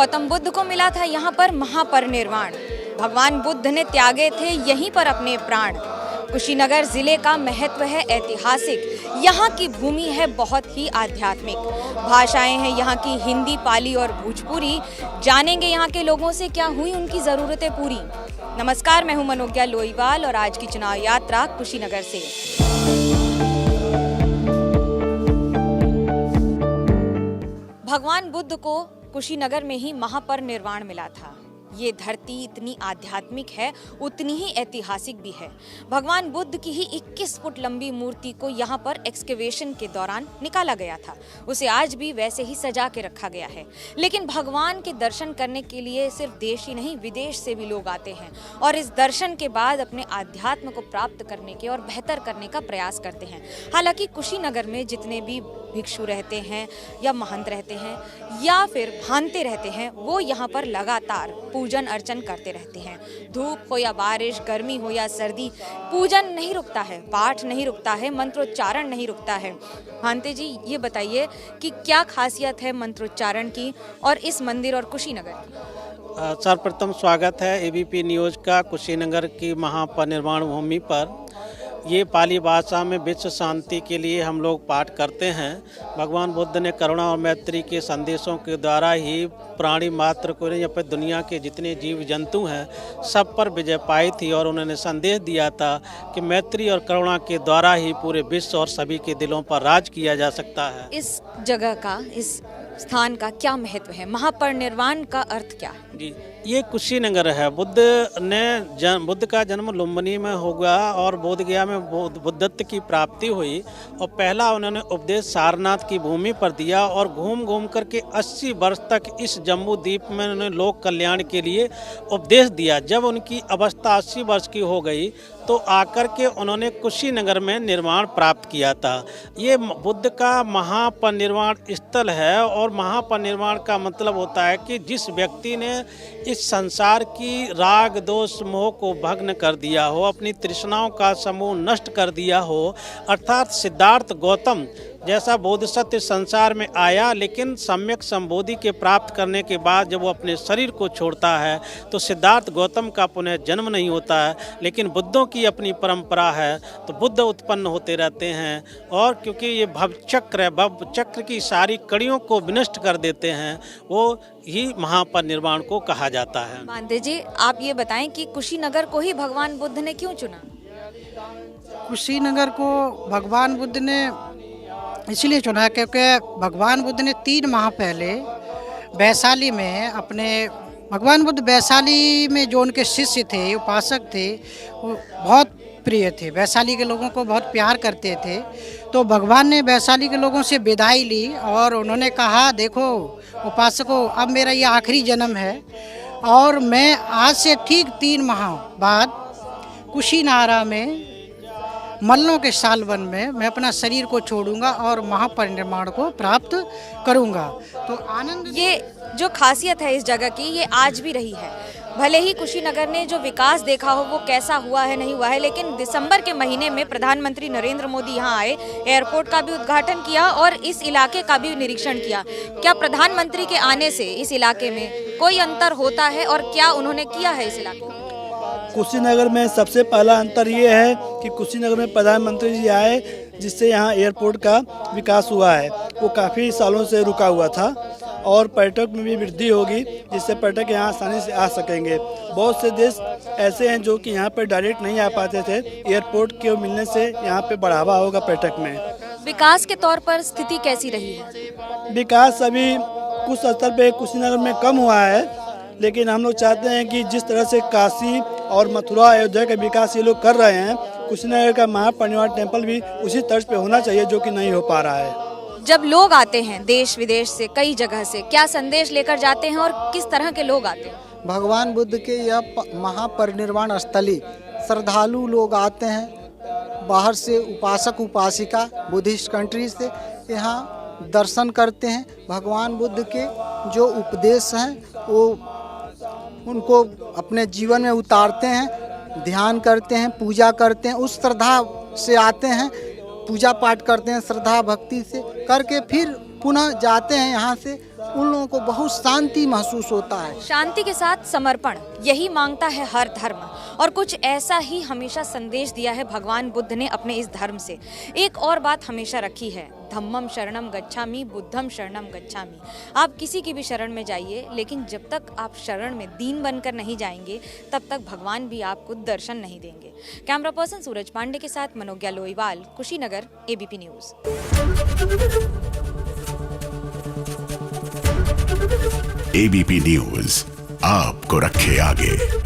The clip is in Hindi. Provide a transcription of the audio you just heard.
गौतम बुद्ध को मिला था यहाँ पर महापरिनिर्वाण। भगवान बुद्ध ने त्यागे थे यहीं पर अपने प्राण। कुशीनगर जिले का महत्व है ऐतिहासिक, यहाँ की भूमि है बहुत ही आध्यात्मिक। भाषाएं हैं यहाँ की हिंदी, पाली और भोजपुरी। जानेंगे यहाँ के लोगों से क्या हुई उनकी ज़रूरतें पूरी। नमस्कार, मैं हूँ मनोज्ञा लोईवाल और आज की चुनाव यात्रा कुशीनगर से। भगवान बुद्ध को कुशीनगर में ही महापरिनिर्वाण मिला था। ये धरती इतनी आध्यात्मिक है, उतनी ही ऐतिहासिक भी है। भगवान बुद्ध की ही 21 फुट लंबी मूर्ति को यहाँ पर एक्सकेवेशन के दौरान निकाला गया था। उसे आज भी वैसे ही सजा के रखा गया है। लेकिन भगवान के दर्शन करने के लिए सिर्फ देश ही नहीं, विदेश से भी लोग आते हैं और इस दर्शन के बाद अपने आध्यात्म को प्राप्त करने के और बेहतर करने का प्रयास करते हैं। हालांकि कुशीनगर में जितने भी भिक्षु रहते हैं या महंत रहते हैं या फिर भानते रहते हैं, वो यहाँ पर लगातार पूजन अर्चन करते रहते हैं। धूप हो या बारिश, गर्मी हो या सर्दी, पूजन नहीं रुकता है, पाठ नहीं रुकता है, मंत्रोच्चारण नहीं रुकता है। भानते जी, ये बताइए कि क्या खासियत है मंत्रोच्चारण की और इस मंदिर और कुशीनगर की? सर्वप्रथम स्वागत है एबीपी न्यूज़ का कुशीनगर की महापरिनिर्वाण भूमि पर। ये पाली भाषा में विश्व शांति के लिए हम लोग पाठ करते हैं। भगवान बुद्ध ने करुणा और मैत्री के संदेशों के द्वारा ही प्राणी मात्र को या फिर दुनिया के जितने जीव जंतु हैं सब पर विजय पाई थी और उन्होंने संदेश दिया था कि मैत्री और करुणा के द्वारा ही पूरे विश्व और सभी के दिलों पर राज किया जा सकता है। इस जगह का, इस स्थान का क्या महत्व है? महापरिनिर्वाण का अर्थ क्या है? जी, ये कुशीनगर है। बुद्ध का जन्म लुम्बिनी में होगा और बोधगया में बुद्धत्व की प्राप्ति हुई और पहला उन्होंने उपदेश सारनाथ की भूमि पर दिया और घूम घूम करके 80 वर्ष तक इस जम्बू द्वीप में उन्होंने लोक कल्याण के लिए उपदेश दिया। जब उनकी अवस्था 80 वर्ष की हो गई तो आकर के उन्होंने कुशीनगर में निर्माण प्राप्त किया था। ये बुद्ध का महापरिनिर्वाण स्थल है और महापरिनिर्वाण का मतलब होता है कि जिस व्यक्ति ने इस संसार की राग दोष मोह को भग्न कर दिया हो, अपनी तृष्णाओं का समूह नष्ट कर दिया हो, अर्थात सिद्धार्थ गौतम जैसा बोधिसत्व संसार में आया, लेकिन सम्यक संबोधि के प्राप्त करने के बाद जब वो अपने शरीर को छोड़ता है तो सिद्धार्थ गौतम का पुनः जन्म नहीं होता है, लेकिन बुद्धों की अपनी परंपरा है तो बुद्ध उत्पन्न होते रहते हैं। और क्योंकि ये भवचक्र है, भवचक्र की सारी कड़ियों को विनष्ट कर देते हैं, वो ही महापरिनिर्वाण को कहा जाता है। भानते जी, आप ये बताएं कि कुशीनगर को ही भगवान बुद्ध ने क्यों चुना? कुशीनगर को भगवान बुद्ध ने इसलिए चुना क्योंकि भगवान बुद्ध ने 3 माह पहले वैशाली में भगवान बुद्ध वैशाली में जो उनके शिष्य थे, उपासक थे, वो बहुत प्रिय थे, वैशाली के लोगों को बहुत प्यार करते थे। तो भगवान ने वैशाली के लोगों से विदाई ली और उन्होंने कहा, देखो उपासकों, अब मेरा ये आखिरी जन्म है और मैं आज से ठीक 3 माह बाद कुशीनारा में मल्लों के सालवन में मैं अपना शरीर को छोड़ूंगा और महापरिनिर्वाण को प्राप्त करूंगा। तो आनंद, ये जो खासियत है इस जगह की, ये आज भी रही है। भले ही कुशीनगर ने जो विकास देखा हो वो कैसा हुआ है नहीं हुआ है, लेकिन दिसंबर के महीने में प्रधानमंत्री नरेंद्र मोदी यहाँ आए, एयरपोर्ट का भी उद्घाटन किया और इस इलाके का भी निरीक्षण किया। क्या प्रधानमंत्री के आने से इस इलाके में कोई अंतर होता है और क्या उन्होंने किया है इस इलाके में? कुशीनगर में सबसे पहला अंतर ये है कि कुशीनगर में प्रधानमंत्री जी आए, जिससे यहाँ एयरपोर्ट का विकास हुआ है। वो काफ़ी सालों से रुका हुआ था और पर्यटक में भी वृद्धि होगी, जिससे पर्यटक यहाँ आसानी से आ सकेंगे। बहुत से देश ऐसे हैं जो कि यहाँ पर डायरेक्ट नहीं आ पाते थे, एयरपोर्ट के मिलने से यहाँ पे बढ़ावा होगा पर्यटक में। विकास के तौर पर स्थिति कैसी रही है? विकास अभी कुछ स्तर पे कुशीनगर में कम हुआ है, लेकिन हम लोग चाहते हैं कि जिस तरह से काशी और मथुरा, अयोध्या का विकास ये लोग कर रहे हैं, कुशीनगर का महापरिनिर्वाण टेम्पल भी उसी तर्ज पे होना चाहिए, जो कि नहीं हो पा रहा है। जब लोग आते हैं देश विदेश से, कई जगह से, क्या संदेश लेकर जाते हैं और किस तरह के लोग आते हैं? भगवान बुद्ध के यह महापरिनिर्वाण स्थली श्रद्धालु लोग आते हैं, बाहर से उपासक उपासिका बुद्धिस्ट कंट्री से यहाँ दर्शन करते हैं। भगवान बुद्ध के जो उपदेश हैं वो उनको अपने जीवन में उतारते हैं, ध्यान करते हैं, पूजा करते हैं, उस श्रद्धा से आते हैं, पूजा पाठ करते हैं, श्रद्धा भक्ति से करके फिर पुनः जाते हैं यहाँ से, उन लोगों को बहुत शांति महसूस होता है। शांति के साथ समर्पण, यही मांगता है हर धर्म, और कुछ ऐसा ही हमेशा संदेश दिया है भगवान बुद्ध ने अपने इस धर्म से। एक और बात हमेशा रखी है, धम्मम शरणम गच्छामि, बुद्धम शरणम गच्छामि। आप किसी की भी शरण में जाइए, लेकिन जब तक आप शरण में दीन बनकर नहीं जाएंगे, तब तक भगवान भी आपको दर्शन नहीं देंगे। कैमरा पर्सन सूरज पांडे के साथ Manogya Loiwal, Kushinagar, ABP news. ABP news आपको रखे आगे।